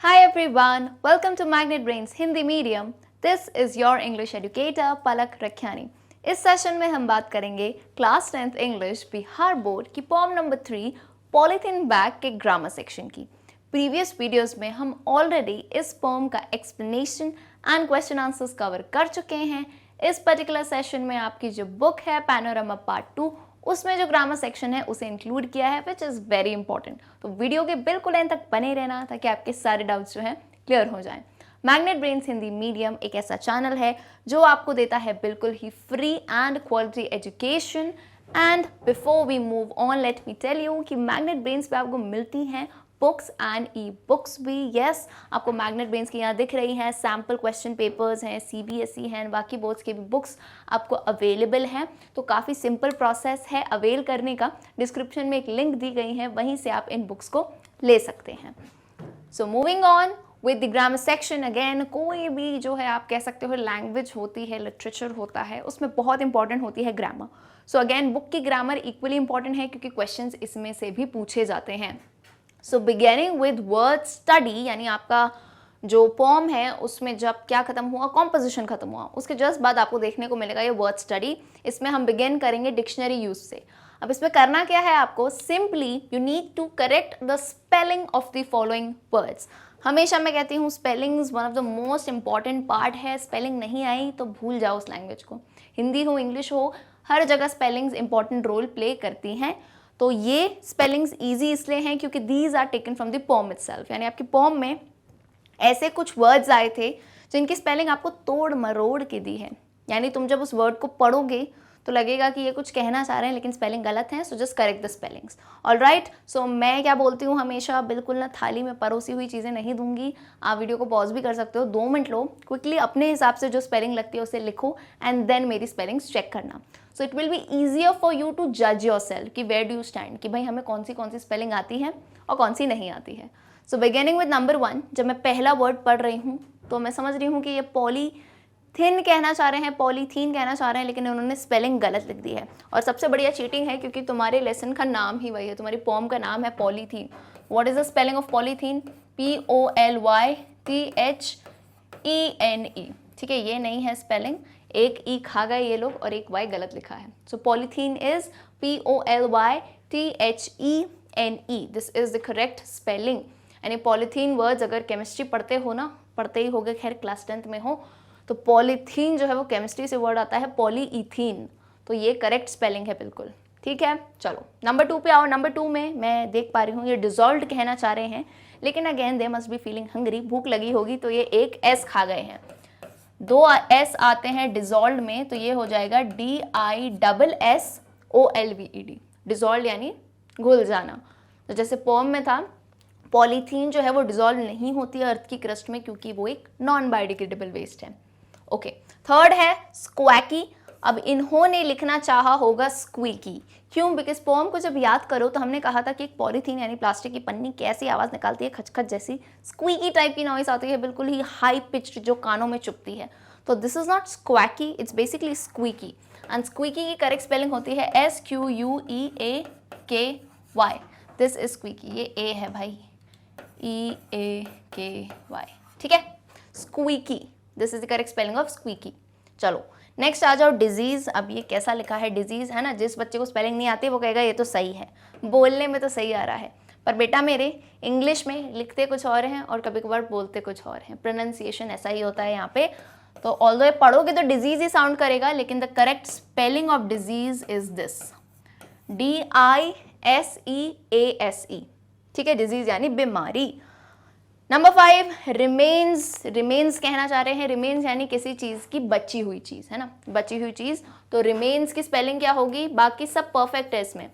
Hi everyone, welcome to Magnet Brains Hindi Medium. This is your English educator पलक रखियानी. इस session में हम बात करेंगे class 10th English Bihar board की पॉम नंबर 3 पॉलीथीन बैग के ग्रामर सेक्शन की. प्रीवियस वीडियोस में हम ऑलरेडी इस पॉम का explanation and question answers cover कर चुके हैं. इस पर्टिकुलर सेशन में आपकी जो बुक है पैनोरामा पार्ट 2 उसमें जो ग्रामर सेक्शन है उसे इंक्लूड किया है विच इज़ वेरी इंपॉर्टेंट. तो वीडियो के बिल्कुल एंड तक बने रहना ताकि आपके सारे डाउट्स जो हैं क्लियर हो जाएं. मैग्नेट ब्रेन्स हिंदी मीडियम एक ऐसा चैनल है जो आपको देता है बिल्कुल ही free and quality education. And before we move on let me tell you कि मैग्नेट ब्रेन्स पे आपको मिलती हैं बुक्स एंड ई बुक्स भी. यस, आपको मैग्नेट ब्रेन्स की यहाँ दिख रही हैं सैम्पल क्वेश्चन पेपर्स हैं, CBSE हैं, बाकी बोर्ड्स के भी बुक्स आपको अवेलेबल हैं. तो काफ़ी सिंपल प्रोसेस है अवेल करने का. डिस्क्रिप्शन में एक लिंक दी गई है, वहीं से आप इन बुक्स को ले सकते हैं. So moving on with the grammar section. Again कोई भी जो है आप कह सकते हो लैंग्वेज होती है, लिटरेचर होता है, उसमें बहुत इंपॉर्टेंट होती है ग्रामर. सो अगेन बुक की ग्रामर इक्वली इंपॉर्टेंट है क्योंकि क्वेश्चंस इसमें से भी पूछे जाते हैं. सो बिगेनिंग विद वर्ड स्टडी यानी आपका जो पॉम है उसमें जब क्या खत्म हुआ, कॉम्पोजिशन खत्म हुआ, उसके जस्ट बाद आपको देखने को मिलेगा ये वर्ड स्टडी. इसमें हम बिगिन करेंगे डिक्शनरी यूज से. अब इसमें करना क्या है आपको, simply you need to correct the spelling of the following words. हमेशा मैं कहती हूँ spelling is one of the most important part है. स्पेलिंग नहीं आई तो भूल जाओ उस लैंग्वेज को. हिंदी हो, इंग्लिश हो, हर जगह स्पेलिंग्स इंपॉर्टेंट रोल प्ले करती हैं. तो ये स्पेलिंग्स इजी इसलिए हैं क्योंकि these are taken from the poem itself. यानी आपकी पॉम में ऐसे कुछ वर्ड्स आए थे जिनकी स्पेलिंग आपको तोड़ मरोड़ के दी है. यानी तुम जब उस वर्ड को पढ़ोगे तो लगेगा कि ये कुछ कहना चाह रहे हैं लेकिन स्पेलिंग गलत है. So just correct the spellings. Alright, so मैं क्या बोलती हूँ हमेशा, बिल्कुल ना थाली में परोसी हुई चीज़ें नहीं दूंगी. आप वीडियो को पॉज भी कर सकते हो, 2 मिनट लो, क्विकली अपने हिसाब से जो स्पेलिंग लगती है उसे लिखो एंड देन मेरी स्पेलिंग्स चेक करना. So it will be easier for you to जज योर सेल्फ कि वेयर डू यू स्टैंड, कि भाई हमें कौन सी स्पेलिंग आती है और कौन सी नहीं आती है. सो बिगिनिंग विद नंबर 1, जब मैं पहला वर्ड पढ़ रही हूँ तो मैं समझ रही हूँ कि ये पॉलीथिन कहना चाह रहे हैं, पॉलीथीन कहना चाह रहे हैं, लेकिन उन्होंने स्पेलिंग गलत लिख दी है. और सबसे बढ़िया चीटिंग है क्योंकि तुम्हारे लेसन का नाम ही वही है, तुम्हारी पॉम का नाम है polythene. What is the spelling of polythene? POLYTHENE. ठीक है, ये नहीं है स्पेलिंग. एक ई खा गए ये लोग और एक वाई गलत लिखा है. So polythene is POLYTHENE. This is the correct spelling. यानी पॉलीथीन वर्ड्स अगर केमिस्ट्री पढ़ते हो ना, पढ़ते ही होगे खैर क्लास 10th में हो, तो पॉलीथीन जो है वो केमिस्ट्री से वर्ड आता है पॉलीईथीन. तो ये करेक्ट स्पेलिंग है बिल्कुल. ठीक है, चलो नंबर 2 पे आओ. नंबर 2 में मैं देख पा रही हूँ ये डिजॉल्व कहना चाह रहे हैं, लेकिन again they must be feeling hungry. भूख लगी होगी तो ये एक एस खा गए हैं. 2 एस आते हैं डिजॉल्व में तो ये हो जाएगा DISSOLVED. डिजॉल्व यानी घुल जाना. तो जैसे पोम में था, पॉलीथीन जो है वो डिजॉल्व नहीं होती है अर्थ की क्रस्ट में क्योंकि वो एक नॉन बायोडिग्रेडेबल वेस्ट है. ओके, थर्ड है स्क्वैकी. अब इन्होंने लिखना चाहा होगा स्क्वीकी. क्यों? बिकॉज पोम को जब याद करो तो हमने कहा था कि एक पॉलीथीन यानी प्लास्टिक की पन्नी कैसी आवाज़ निकालती है, खचखच जैसी. स्क्वीकी टाइप की नॉइस आती है, बिल्कुल ही हाई पिच्ड जो कानों में चुभती है. तो this is not squaky, it's basically squeaky. And squeaky की करेक्ट स्पेलिंग होती है SQUEAKY. This is squeaky. ये ए है भाई, EAKY. ठीक है, squeaky. This is the correct spelling of squeaky. चलो नेक्स्ट आ जाओ डिजीज. अब ये कैसा लिखा है डिजीज, है ना. जिस बच्चे को स्पेलिंग नहीं आती वो कहेगा ये तो सही है, बोलने में तो सही आ रहा है, पर बेटा मेरे इंग्लिश में लिखते कुछ और हैं और कभी कभार बोलते कुछ और हैं. प्रोनाउंसिएशन ऐसा ही होता है यहाँ पे. तो ऑल्दो पढ़ोगे तो डिजीज ही साउंड करेगा, लेकिन the correct spelling of disease is this, DISEASE. ठीक है, डिजीज यानी बीमारी. Number 5 remains. रिमेन्स कहना चाह रहे हैं. रिमेन्स यानी किसी चीज़ की बची हुई चीज़, है ना, बची हुई चीज़. तो रिमेन्स की स्पेलिंग क्या होगी? बाकी सब परफेक्ट है, इसमें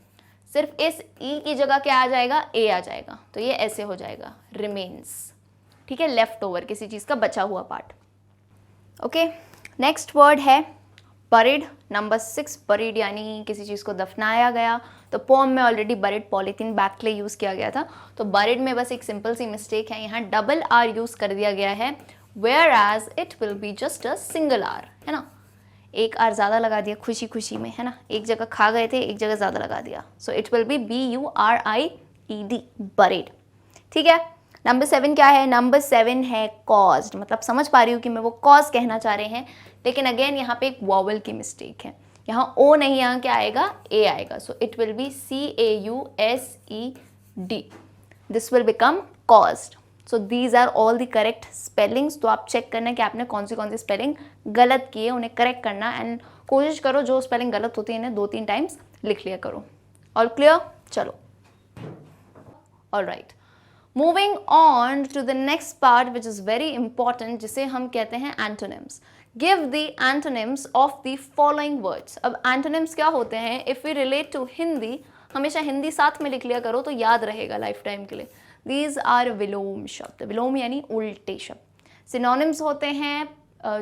सिर्फ इस ई की जगह क्या आ जाएगा? ए आ जाएगा. तो ये ऐसे हो जाएगा रिमेन्स. ठीक है, लेफ्ट ओवर, किसी चीज़ का बचा हुआ पार्ट. ओके, नेक्स्ट वर्ड है बरिड. नंबर 6 बरिड यानी किसी चीज़ को दफनाया गया. तो पोम में ऑलरेडी बरिड पॉलीथीन बैग के लिए यूज़ किया गया था. तो बरिड में बस एक सिंपल सी मिस्टेक है, यहाँ डबल आर यूज़ कर दिया गया है, whereas it will be just a single R, है ना. एक आर ज़्यादा लगा दिया खुशी खुशी में, है ना. एक जगह खा गए थे, एक जगह ज़्यादा लगा दिया. सो it will B BURIED, buried. ठीक है, नंबर 7 क्या है? नंबर 7 है कॉज्ड, मतलब समझ पा रही हूँ कि मैं वो कॉज कहना चाह रहे हैं, लेकिन अगेन यहाँ पे एक वॉवल की मिस्टेक है, यहाँ ओ नहीं, यहाँ क्या आएगा? ए आएगा, so it will be CAUSED, this will become caused. So these are all the correct spellings. तो आप चेक करना कि आपने कौन सी स्पेलिंग गलत की है, उन्हें करेक्ट करना, एंड कोशिश करो जो स्पेलिंग गलत होती है इन्हें 2-3 टाइम्स लिख लिया करो। All clear? चलो, all right, moving on to the next part which is very important, जिसे हम कहते हैं antonyms. Give the antonyms of the following words. अब एंटोनिम्स क्या होते हैं? If we relate to Hindi, हमेशा हिंदी साथ में लिख लिया करो तो याद रहेगा लाइफ टाइम के लिए। दीज आर विलोम शब्द, विलोम यानी उल्टे शब्द। सिनोनिम्स होते हैं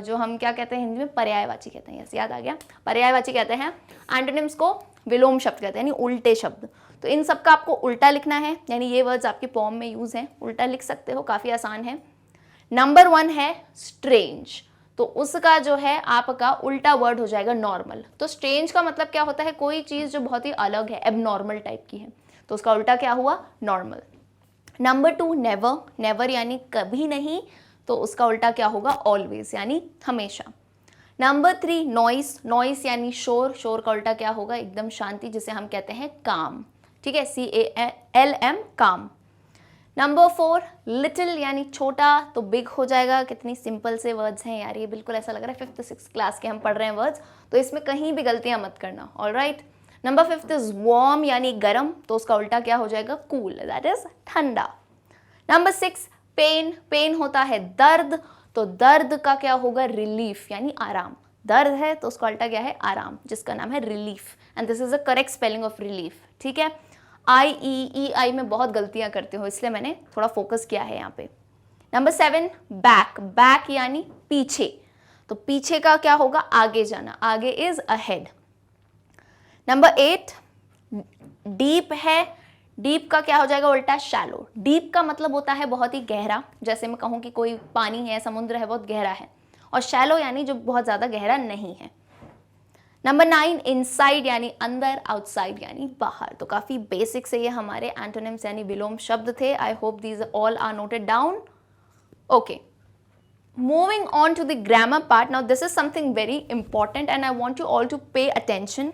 जो हम क्या कहते हैं हिंदी में? पर्यायवाची कहते हैं। यस, याद आ गया, पर्यायवाची कहते हैं। एंटोनिम्स को विलोम शब्द कहते हैं, यानी उल्टे शब्द। तो इन सब का आपको उल्टा लिखना है, यानी ये वर्ड्स आपकी पोएम में यूज हैं, उल्टा लिख सकते हो, काफ़ी आसान है। नंबर 1 है स्ट्रेंज, तो उसका जो है आपका उल्टा वर्ड हो जाएगा नॉर्मल। तो स्ट्रेंज का मतलब क्या होता है? कोई चीज़ जो बहुत ही अलग है, एबनॉर्मल टाइप की है, तो उसका उल्टा क्या हुआ? नॉर्मल। नंबर 2 नेवर, नेवर यानी कभी नहीं, तो उसका उल्टा क्या होगा? ऑलवेज यानी हमेशा। नंबर 3 नॉइस, नॉइस यानी शोर, शोर का उल्टा क्या होगा? एकदम शांति, जिसे हम कहते हैं काम, ठीक है, CALM, काम। नंबर 4 लिटिल यानी छोटा, तो बिग हो जाएगा। कितनी सिंपल से वर्ड्स हैं यार, ये बिल्कुल ऐसा लग रहा है 5th 6th क्लास के हम पढ़ रहे हैं वर्ड्स, तो इसमें कहीं भी गलतियां मत करना। All right. Number 5 is warm यानी गर्म, तो उसका उल्टा क्या हो जाएगा? कूल, दैट इज ठंडा। नंबर 6 पेन, पेन होता है दर्द, तो दर्द का क्या होगा? रिलीफ यानी आराम। दर्द है तो उसका उल्टा क्या है? आराम, जिसका नाम है relief, and this is a correct spelling of relief, ठीक है। IEEI में बहुत गलतियां करते हो, इसलिए मैंने थोड़ा फोकस किया है यहाँ पे। नंबर 7 बैक, बैक यानी पीछे, तो पीछे का क्या होगा? आगे जाना, आगे इज अहेड। नंबर 8 डीप है, डीप का क्या हो जाएगा उल्टा? शैलो। डीप का मतलब होता है बहुत ही गहरा, जैसे मैं कहूँ कि कोई पानी है, समुद्र है, बहुत गहरा है, और शैलो यानी जो बहुत ज़्यादा गहरा नहीं है। नंबर 9 इनसाइड यानी अंदर, आउटसाइड यानी बाहर। तो काफ़ी बेसिक से ये हमारे एंटोनिम्स यानी विलोम शब्द थे। I hope these all are noted down. Okay, moving on to the grammar part. Now this is something very important and I want you all to pay attention.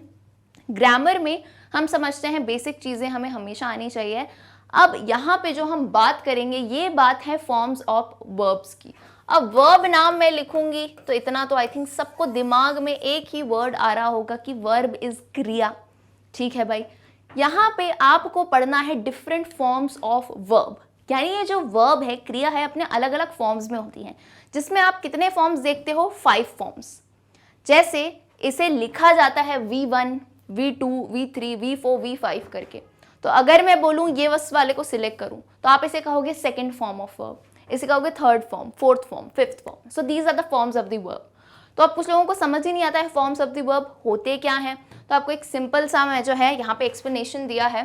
Grammar में हम समझते हैं बेसिक चीज़ें हमें हमेशा आनी चाहिए। अब यहाँ पे जो हम बात करेंगे ये बात है फॉर्म्स ऑफ वर्ब्स की। अब वर्ब नाम मैं लिखूंगी तो इतना तो आई थिंक सबको दिमाग में एक ही वर्ड आ रहा होगा कि वर्ब इज क्रिया, ठीक है भाई। यहाँ पे आपको पढ़ना है डिफरेंट फॉर्म्स ऑफ वर्ब, यानी ये जो वर्ब है, क्रिया है, अपने अलग अलग फॉर्म्स में होती है, जिसमें आप कितने फॉर्म्स देखते हो? 5 फॉर्म्स। जैसे इसे लिखा जाता है V1, V2, V3, V4, V5 करके। तो अगर मैं बोलूँ ये वस वाले को सिलेक्ट करूँ तो आप इसे कहोगे सेकेंड फॉर्म ऑफ वर्ब, इसे कहोगे third form, fourth form, fifth form. So these are the forms of the verb. तो अब कुछ लोगों को समझ ही नहीं आता है फॉर्म्स ऑफ द वर्ब होते क्या हैं, तो आपको एक सिंपल सा मैं जो है यहाँ पे एक्सप्लेनेशन दिया है।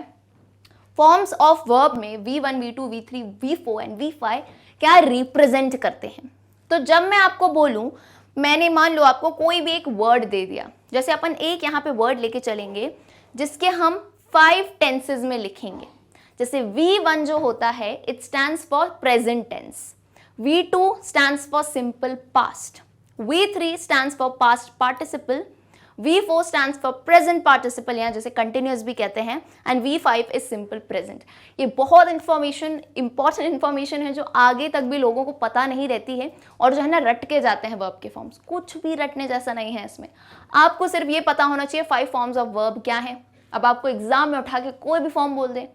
फॉर्म्स ऑफ वर्ब में V1, V2, V3, V4 and V5 क्या रिप्रेजेंट करते हैं। तो जब मैं आपको बोलूँ, मैंने मान लो आपको कोई भी एक वर्ड दे दिया, जैसे अपन एक यहाँ पे वर्ड लेके चलेंगे जिसके हम 5 टेंसेज में लिखेंगे। जैसे V1 जो होता है it stands for present tense, V2 stands for simple past, V3 stands for past participle, V4 stands for present participle या जैसे कंटिन्यूअस भी कहते हैं, and V5 is simple present. ये बहुत इंपॉर्टेंट इन्फॉर्मेशन है जो आगे तक भी लोगों को पता नहीं रहती है और जो है ना रट के जाते हैं वर्ब के फॉर्म्स। कुछ भी रटने जैसा नहीं है इसमें, आपको सिर्फ ये पता होना चाहिए 5 फॉर्म्स ऑफ वर्ब क्या है। अब आपको एग्जाम में उठा के कोई भी फॉर्म बोल दे,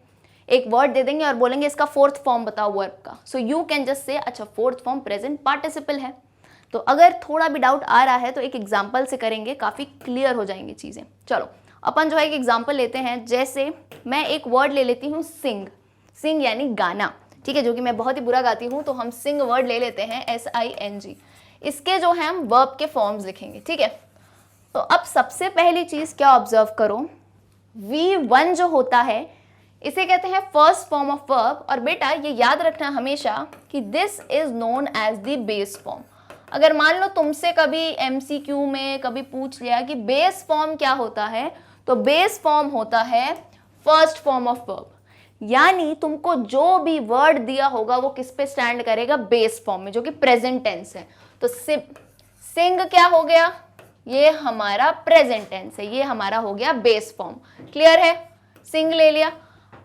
एक वर्ड दे देंगे और बोलेंगे इसका 4th फॉर्म बताओ वर्ब का, so you can just say अच्छा 4th फॉर्म प्रेजेंट पार्टिसिपल है। तो अगर थोड़ा भी डाउट आ रहा है तो एक एग्जाम्पल से करेंगे, काफ़ी क्लियर हो जाएंगी चीज़ें। चलो अपन जो है एक एग्जाम्पल लेते हैं। जैसे मैं एक वर्ड ले लेती हूँ सिंग, सिंग यानी गाना, ठीक है, जो कि मैं बहुत ही बुरा गाती हूँ, तो हम सिंग वर्ड ले लेते हैं SING। इसके जो है हम वर्ब के फॉर्म्स लिखेंगे, ठीक है। तो अब सबसे पहली चीज़ क्या ऑब्जर्व करो, V1 जो होता है इसे कहते हैं फर्स्ट फॉर्म ऑफ वर्ब। और बेटा ये याद रखना हमेशा कि this is known as the base form. अगर मान लो तुमसे कभी MCQ में कभी पूछ लिया कि बेस फॉर्म क्या होता है, तो बेस फॉर्म होता है फर्स्ट फॉर्म ऑफ वर्ब। यानी तुमको जो भी वर्ड दिया होगा वो किस पे स्टैंड करेगा, बेस फॉर्म में, जो कि प्रेजेंट टेंस है। तो सिंग क्या हो गया, ये हमारा प्रेजेंट टेंस है, ये हमारा हो गया बेस फॉर्म। क्लियर है, सिंग ले लिया।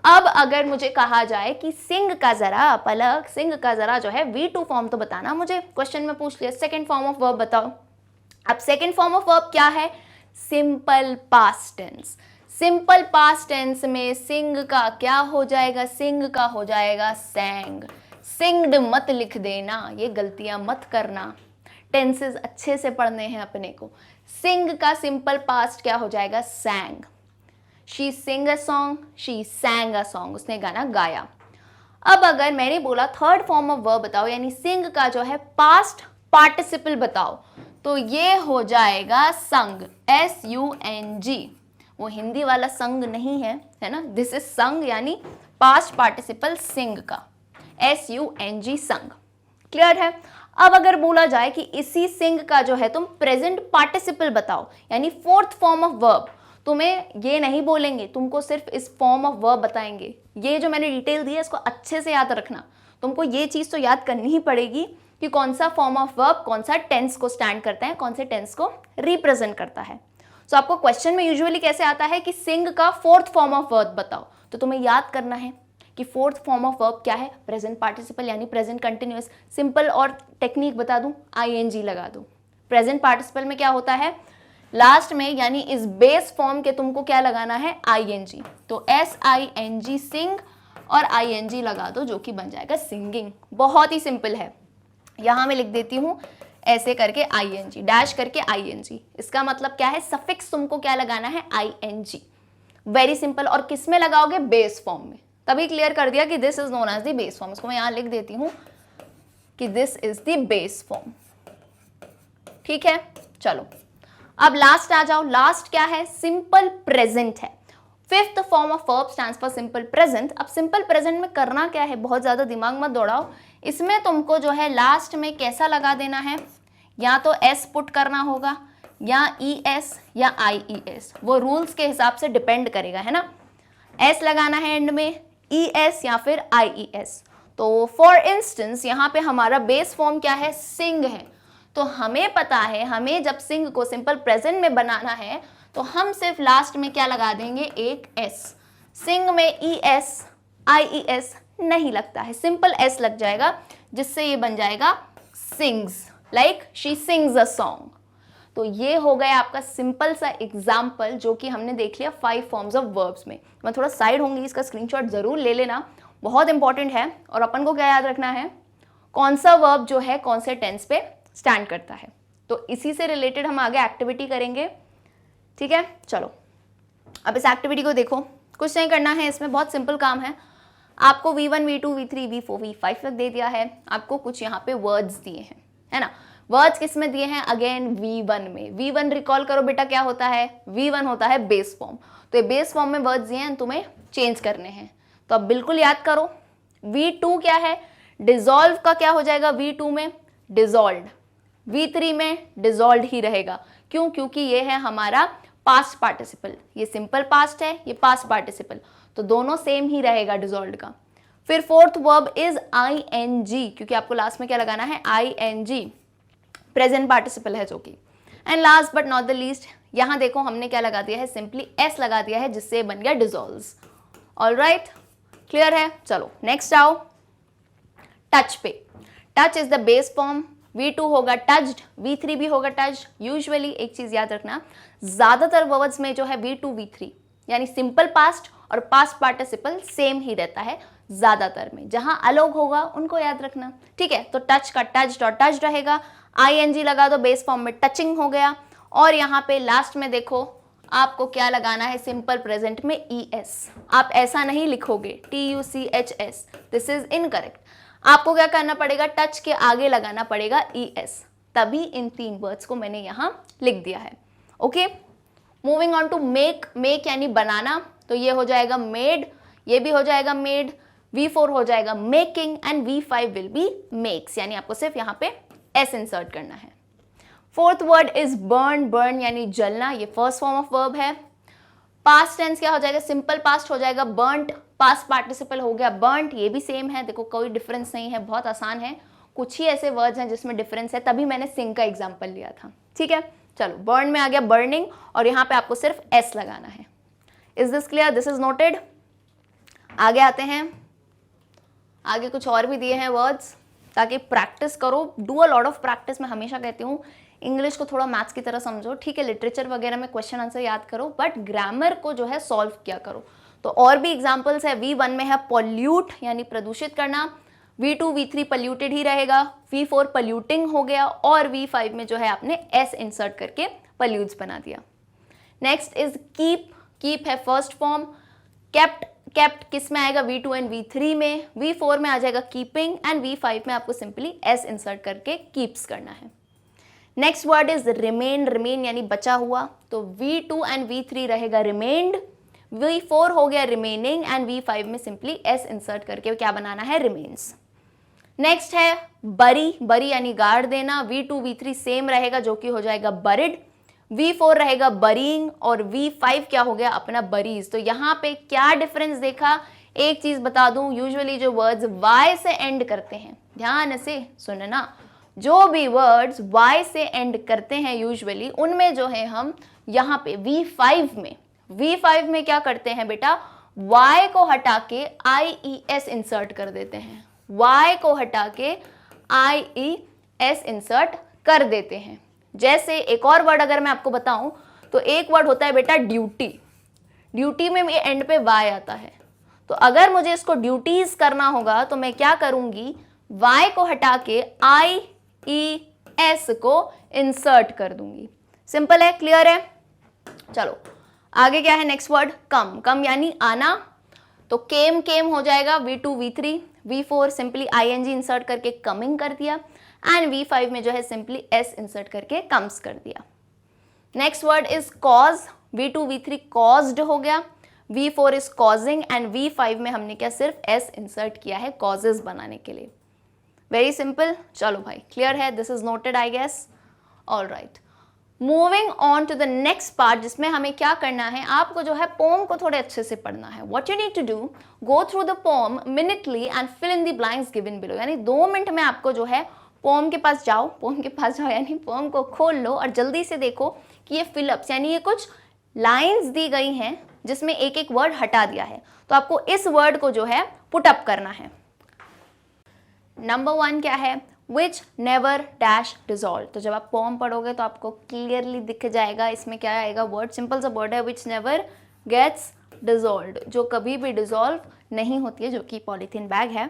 अब अगर मुझे कहा जाए कि सिंग का जरा पलक, सिंग का जरा जो है V2 फॉर्म तो बताना मुझे, क्वेश्चन में पूछ लिया सेकंड फॉर्म ऑफ वर्ब बताओ। अब सेकंड फॉर्म ऑफ वर्ब क्या है, simple past tense. Simple past tense में सिंग का क्या हो जाएगा, सिंग का हो जाएगा सैंग। सिंग्ड मत लिख देना, ये गलतियां मत करना, टेंसेस अच्छे से पढ़ने हैं अपने को। सिंग का सिंपल पास्ट क्या हो जाएगा, सैंग। She Singh a song, she सैंग a song, उसने गाना गाया। अब अगर मैंने बोला थर्ड फॉर्म ऑफ वर्ब बताओ, यानी सिंग का जो है पास्ट पार्टिसिपल बताओ, तो ये हो जाएगा संग, SUNG। वो हिंदी वाला संग नहीं है ना, दिस इज संग, यानी पास्ट पार्टिसिपल सिंग का, SUNG संग। क्लियर है। अब अगर बोला जाए कि इसी सिंग का जो है तुम प्रेजेंट पार्टिसिपल बताओ, यानी फोर्थ फॉर्म ऑफ वर्ब, तुम्हें ये नहीं बोलेंगे, तुमको सिर्फ इस फॉर्म ऑफ वर्ब बताएंगे। ये जो मैंने डिटेल दी है इसको अच्छे से याद रखना, तुमको ये चीज तो याद करनी ही पड़ेगी कि कौन सा फॉर्म ऑफ वर्ब कौन सा टेंस को स्टैंड करता है, कौन से टेंस को रिप्रेजेंट करता है। सो आपको क्वेश्चन में यूजुअली कैसे आता है कि सिंग का फोर्थ फॉर्म ऑफ वर्ब बताओ, तो तुम्हें याद करना है कि फोर्थ फॉर्म ऑफ वर्ब क्या है, प्रेजेंट पार्टिसिपल यानी प्रेजेंट कंटिन्यूअस। सिंपल और टेक्निक बता दूं, ING लगा दो। प्रेजेंट पार्टिसिपल में क्या होता है, लास्ट में यानी इस बेस फॉर्म के तुमको क्या लगाना है, ING। तो SING सिंग और ING लगा दो, जो कि बन जाएगा सिंगिंग। बहुत ही सिंपल है। यहां मैं लिख देती हूं ऐसे करके ING, डैश करके ING। इसका मतलब क्या है, सफिक्स तुमको क्या लगाना है, ING। Very simple. और किस में लगाओगे, बेस फॉर्म में। तभी क्लियर कर दिया कि this is known as the base form. इसको मैं यहां लिख देती हूं कि this is the base form. ठीक है, चलो अब लास्ट आ जाओ। लास्ट क्या है, सिंपल प्रेजेंट है। Fifth form of verb stands for simple present. अब सिंपल प्रेजेंट में करना क्या है, बहुत ज्यादा दिमाग मत दौड़ाओ। इसमें तुमको जो है लास्ट में कैसा लगा देना है, या तो S पुट करना होगा, या ES या IES। वो रूल्स के हिसाब से डिपेंड करेगा, है ना। S लगाना है एंड में, ES या फिर IES। तो फॉर इंस्टेंस यहाँ पे हमारा बेस फॉर्म क्या है, सिंग है। तो हमें पता है, हमें जब सिंग को सिंपल प्रेजेंट में बनाना है तो हम सिर्फ लास्ट में क्या लगा देंगे, एक S। सिंग में ES IES नहीं लगता है, सिंपल S लग जाएगा, जिससे ये बन जाएगा sings, like she sings a song. तो ये हो गया आपका सिंपल सा एग्जाम्पल, जो कि हमने देख लिया 5 फॉर्म्स ऑफ वर्ब्स में। मैं थोड़ा साइड होंगी, इसका स्क्रीनशॉट जरूर ले लेना, बहुत इंपॉर्टेंट है। और अपन को क्या याद रखना है, कौन सा वर्ब जो है कौन से टेंस पे स्टैंड करता है। तो इसी से रिलेटेड हम आगे एक्टिविटी करेंगे। ठीक है, चलो अब इस एक्टिविटी को देखो। कुछ नहीं करना है, इसमें बहुत सिंपल काम है। आपको V1 V2 V3 V4 V5 तक दे दिया है, आपको कुछ यहाँ पे वर्ड्स दिए हैं, है ना। वर्ड्स किस में दिए हैं, अगेन V1 में। V1 रिकॉल करो बेटा, क्या होता है, V1 होता है बेस फॉर्म। तो ये बेस फॉर्म में वर्ड्स दिए हैं, तुम्हें चेंज करने हैं, तो अब बिल्कुल याद करो। V2 क्या है, डिजॉल्व का क्या हो जाएगा, V2 में डिजॉल्व, V3 में डिजॉल्व ही रहेगा। क्यों, क्योंकि ये है हमारा पास्ट पार्टिसिपल, ये सिंपल पास्ट है, ये पास्ट पार्टिसिपल, तो दोनों सेम ही रहेगा डिजॉल्व का। फिर फोर्थ वर्ब इज ING, क्योंकि आपको लास्ट में क्या लगाना है, ING, प्रेजेंट पार्टिसिपल है जो कि। And last but not the least, यहां देखो हमने क्या लगा दिया है, सिंपली S लगा दिया है, जिससे बन गया डिजॉल्व्स। ऑलराइट, क्लियर है। चलो नेक्स्ट आओ, टच पे। Touch is the base form, V2 होगा टच्ड, V3 भी होगा टच्ड। यूजुअली एक चीज याद रखना, ज्यादातर वर्ड्स में जो है V2 V3 यानी सिंपल पास्ट और पास्ट पार्टिसिपल सेम ही रहता है ज्यादातर में। जहां अलग होगा उनको याद रखना, ठीक है। तो टच का टच्ड और टच्ड रहेगा, ING लगा दो, बेस फॉर्म में टचिंग हो गया। और यहाँ पे लास्ट में देखो आपको क्या लगाना है, सिंपल प्रेजेंट में ES। आप ऐसा नहीं लिखोगे TUCHS, दिस इज इनकरेक्ट। आपको क्या करना पड़ेगा, टच के आगे लगाना पड़ेगा ES, तभी इन 3 वर्ड्स को मैंने यहां लिख दिया है। Okay, moving on to make. Make यानी बनाना, तो ये हो जाएगा मेड, ये भी हो जाएगा मेड। V4 हो जाएगा making and V5 will be makes, यानी आपको सिर्फ यहाँ पे S इंसर्ट करना है। Fourth word is burn. Burn यानी जलना, ये फर्स्ट फॉर्म ऑफ वर्ब है। पास्ट टेंस क्या हो जाएगा, सिंपल पास्ट हो जाएगा बर्न्ट, पास्ट पार्टिसिपल हो गया बर्न्ट, ये भी सेम है, देखो कोई डिफरेंस नहीं है, बहुत आसान है। कुछ ही ऐसे वर्ड्स हैं जिसमें डिफरेंस है, तभी मैंने सिंग का एग्जाम्पल लिया था, ठीक है। चलो बर्न में आ गया बर्निंग, और यहाँ पे आपको सिर्फ एस लगाना है। Is this clear, this is noted. आगे आते हैं, आगे कुछ और भी दिए हैं वर्ड्स, ताकि प्रैक्टिस करो, do a lot of practice. मैं हमेशा कहती हूँ इंग्लिश को थोड़ा मैथ्स की तरह समझो, ठीक है, लिटरेचर वगैरह में क्वेश्चन आंसर याद करो, बट ग्रामर को जो है सॉल्व किया करो। तो और भी एग्जाम्पल्स है, V1 में है पॉल्यूट यानी प्रदूषित करना, V2 V3 पॉल्यूटेड ही रहेगा, V4 पॉल्यूटिंग हो गया, और V5 में जो है आपने S इंसर्ट करके पॉल्यूट्स बना दिया। नेक्स्ट इज कीप, कीप है फर्स्ट फॉर्म, केप्ट, केप्ट किस में आएगा, V2 एंड V3 में, V4 में आ जाएगा कीपिंग, एंड V5 में आपको सिंपली S इंसर्ट करके कीप्स करना है। Next word is remain, remain यानी बचा हुआ, तो V2 एंड V3 रहेगा रिमेन्ड, V4 हो गया रिमेनिंग, एंड V5 में सिंपली S इंसर्ट करके क्या बनाना है, रिमेन्स। नेक्स्ट है बरी, बरी यानी गाड़ देना, V2 V3 सेम रहेगा जो कि हो जाएगा बरिड, V4 रहेगा बरीइंग, और V5 क्या हो गया अपना बरीज। तो यहाँ पे क्या डिफरेंस देखा, एक चीज बता दूं, यूजुअली जो वर्ड्स Y से एंड करते हैं, ध्यान से सुनना, जो भी वर्ड्स Y से एंड करते हैं यूजुअली, उनमें जो है हम यहाँ पे V5 में क्या करते हैं बेटा, Y को हटा के IES इंसर्ट कर देते हैं, Y को हटा के IES इंसर्ट कर देते हैं। जैसे एक और वर्ड अगर मैं आपको बताऊं, तो एक वर्ड होता है बेटा ड्यूटी, ड्यूटी में एंड पे Y आता है, तो अगर मुझे इसको ड्यूटीज करना होगा तो मैं क्या करूंगी, Y को हटा के IES को इंसर्ट कर दूंगी। सिंपल है, क्लियर है। चलो आगे क्या है, नेक्स्ट वर्ड कम, कम यानी आना, तो केम, केम हो जाएगा V2 V3, V4 simply ING insert करके कमिंग कर दिया, एंड V5 में जो है सिंपली S इंसर्ट करके कम्स कर दिया। Next word is cause, V2 V3 caused हो गया, V4 is causing, and V5 में हमने क्या सिर्फ S इंसर्ट किया है कॉजेज बनाने के लिए। Very simple. चलो भाई क्लियर है, this is noted I guess. All right, moving on to the next part, जिसमें हमें क्या करना है, आपको जो है पोम को थोड़े अच्छे से पढ़ना है। What you need to do, go through the poem minutely and fill in the blanks given below, यानी 2 मिनट में आपको जो है पोम के पास जाओ, यानी पोम को खोल लो और जल्दी से देखो कि ये फिलअप्स यानी ये कुछ लाइंस दी गई हैं जिसमें एक एक वर्ड हटा दिया है, तो आपको इस वर्ड को जो है पुट अप करना है। नंबर 1 क्या है, विच नेवर डैश डिजॉल्व, तो जब आप पोम पढ़ोगे तो आपको क्लियरली दिख जाएगा इसमें क्या आएगा, वर्ड सिंपल सा वर्ड है, विच नेवर गेट्स डिजॉल्व, जो कभी भी डिजॉल्व नहीं होती है, जो कि पॉलीथीन बैग है।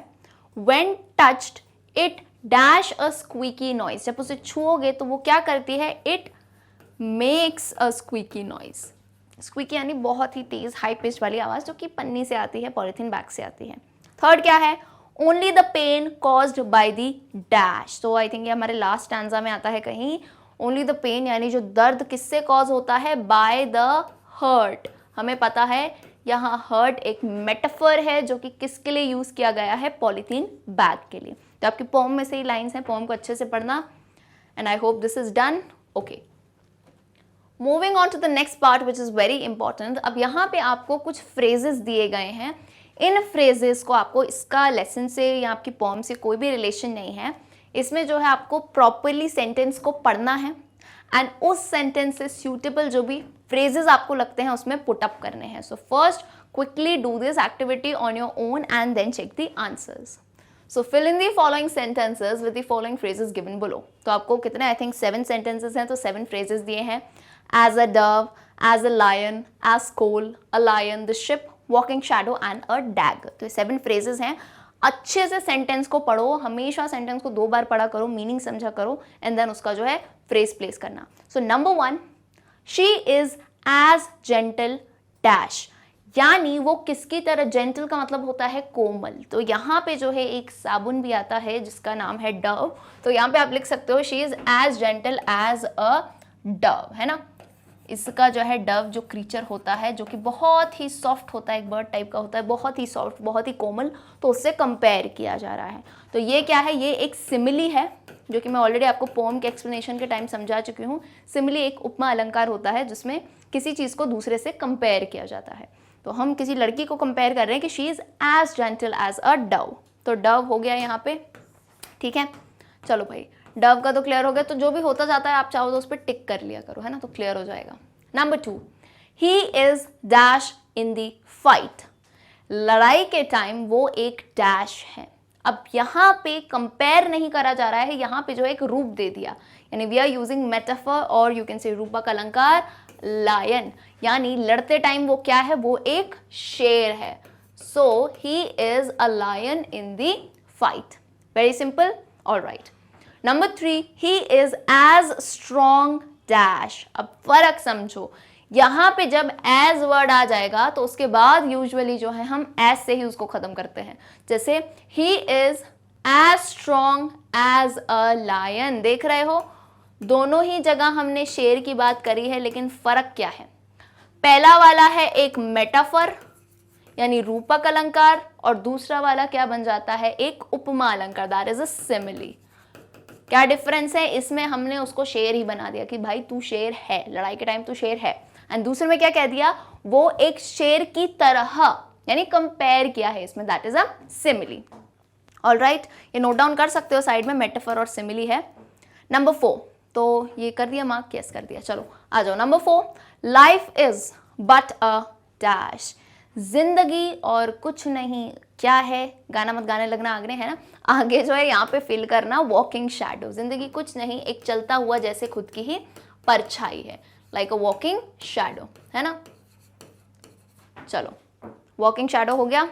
When touched it dash a squeaky noise, जब उसे छुओगे तो वो क्या करती है, it makes a squeaky noise, squeaky यानी बहुत ही तेज हाई पिच वाली आवाज जो कि पन्नी से आती है, पॉलीथीन बैग से आती है। थर्ड क्या है, only the pen caused by the dash, तो आई थिंक ये हमारे लास्ट स्टैंजा में आता है कहीं, ओनली द पेन यानी जो दर्द किससे कॉज होता है, बाय द हर्ट। हमें पता है यहाँ हर्ट एक मेटाफर है जो कि किसके लिए यूज किया गया है, पॉलीथीन बैग के लिए। तो आपकी पोम में से ही लाइंस हैं, पोम को अच्छे से पढ़ना, and I hope this is done. Okay, moving on to the next part which is very important. अब यहाँ पे आपको कुछ फ्रेजेस दिए गए हैं, इन फ्रेजेस को आपको इसका लेसन से या आपकी पोम से कोई भी रिलेशन नहीं है, इसमें जो है आपको प्रॉपरली सेंटेंस को पढ़ना है एंड उस सेंटेंस से सूटेबल जो भी फ्रेजेस आपको लगते हैं उसमें पुट अप करने हैं। So first quickly do this activity on your own and then check the answers. So fill in the following sentences with the following phrases given below. तो आपको कितने, आई थिंक 7 सेंटेंसेस हैं, तो 7 phrases दिए हैं। As a dove, as a lion, as coal, a lion, the ship, walking shadow and a dag. तो ये 7 phrases हैं। अच्छे से सेंटेंस को पढ़ो, हमेशा सेंटेंस को 2 बार पढ़ा करो, मीनिंग समझा करो, एंड देन उसका जो है फ्रेज प्लेस करना। So number 1, she is as gentle dash, यानी वो किसकी तरह, जेंटल का मतलब होता है कोमल। तो यहाँ पे जो है एक साबुन भी आता है जिसका नाम है डव, तो यहाँ पे आप लिख सकते हो she is as gentle as a dove, है ना। इसका जो है डव जो क्रीचर होता है जो कि बहुत ही सॉफ्ट होता है, एक बर्ड टाइप का होता है, बहुत ही सॉफ्ट, बहुत ही कोमल, तो उससे कंपेयर किया जा रहा है। तो ये क्या है, ये एक सिमिली है, जो कि मैं ऑलरेडी आपको पोम के एक्सप्लेनेशन के टाइम समझा चुकी हूँ। सिमिली एक उपमा अलंकार होता है जिसमें किसी चीज़ को दूसरे से कंपेयर किया जाता है। तो हम किसी लड़की को कंपेयर कर रहे हैं कि she is as gentle as a dove, तो डव हो गया यहाँ पे, ठीक है। चलो भाई, डव का तो क्लियर हो गया, तो जो भी होता जाता है आप चाहो तो उस पर टिक कर लिया करो, है ना, तो क्लियर हो जाएगा। Number 2, he is dash in the fight, लड़ाई के टाइम वो एक डैश है। अब यहाँ पे कंपेयर नहीं करा जा रहा है, यहाँ पे जो एक रूप दे दिया, यानी वी आर यूजिंग मेटाफर और यू कैन से रूपक अलंकार लायन, यानी लड़ते टाइम वो क्या है, वो एक शेर है। So he is a lion in the fight, very simple, alright. Number 3, he is as strong dash. अब फर्क समझो, यहाँ पे जब एज वर्ड आ जाएगा तो उसके बाद यूजुअली जो है हम एज से ही उसको खत्म करते हैं। जैसे ही is as strong as a lion, देख रहे हो दोनों ही जगह हमने शेर की बात करी है, लेकिन फर्क क्या है, पहला वाला है एक मेटाफर यानी रूपक अलंकार, और दूसरा वाला क्या बन जाता है, एक उपमा अलंकार, दैट इज अ सिमिली। क्या डिफरेंस है, इसमें हमने उसको शेर ही बना दिया कि भाई तू शेर है, लड़ाई के टाइम तू शेर है, एंड दूसरे में क्या कह दिया, वो एक शेर की तरह, यानी कंपेयर किया है इसमें, that is a simile. Alright, ये नोट डाउन कर सकते हो साइड में, मेटाफर और सिमिली है। नंबर 4, तो ये कर दिया मार्क, यस कर दिया। चलो आ जाओ number 4, life is but a dash, जिंदगी और कुछ नहीं, क्या है, गाना मत गाने लगना आगे, है ना, आगे जो है यहाँ पे फिल करना वॉकिंग शैडो, जिंदगी कुछ नहीं, एक चलता हुआ जैसे खुद की ही परछाई है, लाइक अ वॉकिंग शैडो, है ना। चलो वॉकिंग शैडो हो गया,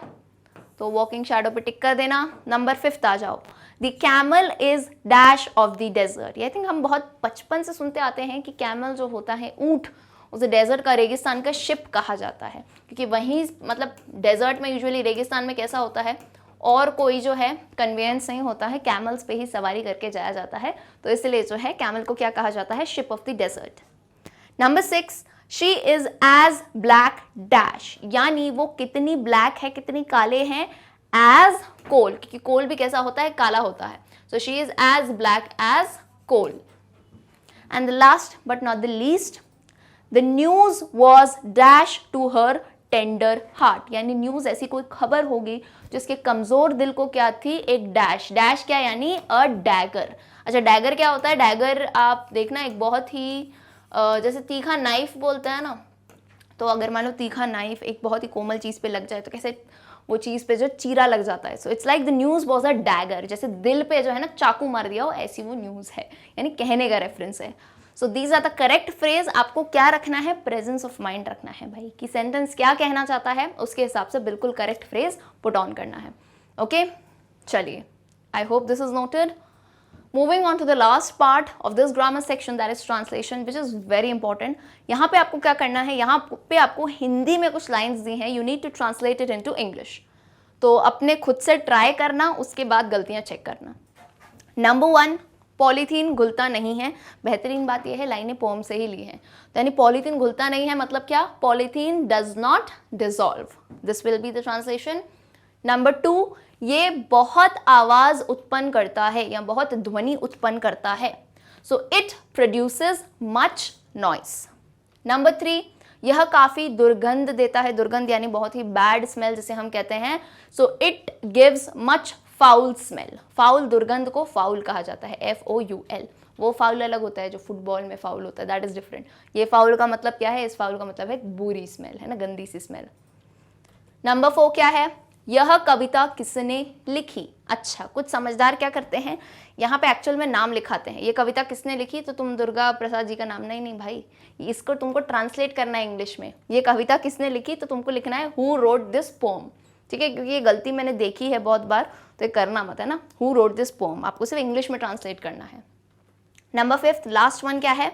तो वॉकिंग शैडो पे टिक कर देना। नंबर 5 आ जाओ, the camel is dash of the desert. I think हम बहुत बचपन से सुनते आते हैं कि कैमल जो होता है ऊंट, उसे डेजर्ट का, रेगिस्तान का शिप कहा जाता है, क्योंकि वहीं मतलब डेजर्ट में यूजुअली, रेगिस्तान में कैसा होता है, और कोई जो है कन्वेंस नहीं होता है, कैमल्स पे ही सवारी करके जाया जाता है, तो इसलिए जो है कैमल को क्या कहा जाता है, ship of the desert. Number 6, she is as black dash, यानी वो कितनी ब्लैक है, कितनी काले हैं, एज कोल, क्योंकि कोल भी कैसा होता है, काला होता है, so she is as black as coal. And the last but not the least, the news was dash to her tender heart, यानी न्यूज ऐसी कोई खबर होगी जिसके कमजोर दिल को क्या थी, एक डैश, डैश क्या यानी अ डैगर। अच्छा डैगर क्या होता है, डैगर आप देखना एक बहुत ही जैसे तीखा नाइफ बोलते हैं ना, तो अगर मान लो तीखा नाइफ एक बहुत ही कोमल चीज पे लग जाए तो कैसे वो चीज पे जो चीरा लग जाता है, so it's like the news was a dagger, जैसे दिल पे जो है ना चाकू मार दिया हो, ऐसी वो न्यूज है, यानी कहने का रेफरेंस है। So these are the correct phrase. आपको क्या रखना है, प्रेजेंस ऑफ माइंड रखना है भाई, कि सेंटेंस क्या कहना चाहता है उसके हिसाब से बिल्कुल करेक्ट फ्रेज पुट ऑन करना है। ओके चलिए, आई hope this is noted. Moving on to the last part of this grammar section, that is translation, which is very important. यहाँ पे आपको क्या करना है, यहाँ पे आपको हिंदी में कुछ लाइन्स दी हैं, you need to translate it into English. तो अपने खुद से ट्राई करना, उसके बाद गलतियाँ चेक करना। नंबर 1, पॉलीथीन घुलता नहीं है। बेहतरीन बात यह है लाइनें पोम से ही ली हैं, तो यानी पॉलीथीन घुलता नहीं है मतलब क्या, polythene does not dissolve, this will be the translation. Number 2, ये बहुत आवाज उत्पन्न करता है या बहुत ध्वनि उत्पन्न करता है, so it produces much noise. Number 3, यह काफी दुर्गंध देता है, दुर्गंध यानी बहुत ही बैड स्मेल जिसे हम कहते हैं, so it gives much foul smell. Foul, दुर्गंध को फाउल कहा जाता है, FOUL। वो फाउल अलग होता है जो फुटबॉल में फाउल होता है, दैट इज डिफरेंट। ये फाउल का मतलब क्या है, इस फाउल का मतलब है बुरी स्मेल, है ना, गंदी सी स्मेल। नंबर 4 क्या है, यह कविता किसने लिखी। अच्छा, कुछ समझदार क्या करते हैं, यहाँ पे एक्चुअल में नाम लिखाते हैं, ये कविता किसने लिखी, तो तुम दुर्गा प्रसाद जी का नाम, नहीं भाई, इसको तुमको ट्रांसलेट करना है इंग्लिश में। ये कविता किसने लिखी, तो तुमको लिखना है हु रोट दिस पोम, ठीक है, क्योंकि ये गलती मैंने देखी है बहुत बार, तो ये करना मत, है ना, हु रोट दिस पोम, आपको सिर्फ इंग्लिश में ट्रांसलेट करना है। नंबर 5 लास्ट वन क्या है,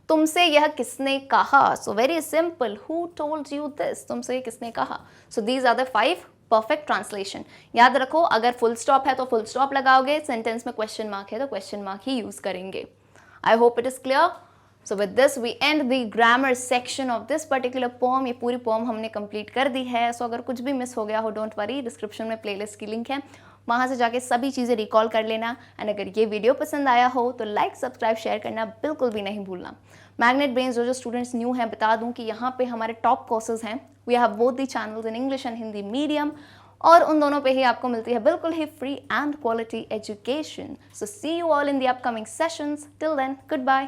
तुमसे यह किसने कहा, so very simple, who told you this, तुमसे किसने कहा। So these are the 5 perfect translation. याद रखो, अगर फुल स्टॉप है तो फुल स्टॉप लगाओगे, सेंटेंस में क्वेश्चन मार्क है तो क्वेश्चन मार्क ही यूज करेंगे। I hope it is clear. So with this we end the grammar section of this particular poem. ये पूरी पोम हमने कंप्लीट कर दी है, सो अगर कुछ भी मिस हो गया हो डोंट वरी, डिस्क्रिप्शन में प्लेलिस्ट की लिंक है, वहाँ से जाके सभी चीज़ें रिकॉल कर लेना। एंड अगर ये वीडियो पसंद आया हो तो लाइक, सब्सक्राइब, शेयर करना बिल्कुल भी नहीं भूलना। मैग्नेट ब्रेन्स जो स्टूडेंट्स न्यू हैं, बता दूं कि यहाँ पे हमारे टॉप कोर्सेज हैं। We have both the channels in English and Hindi medium, और उन दोनों पे ही आपको मिलती है बिल्कुल ही free and quality education. So see you all in the upcoming sessions. Till then, good bye.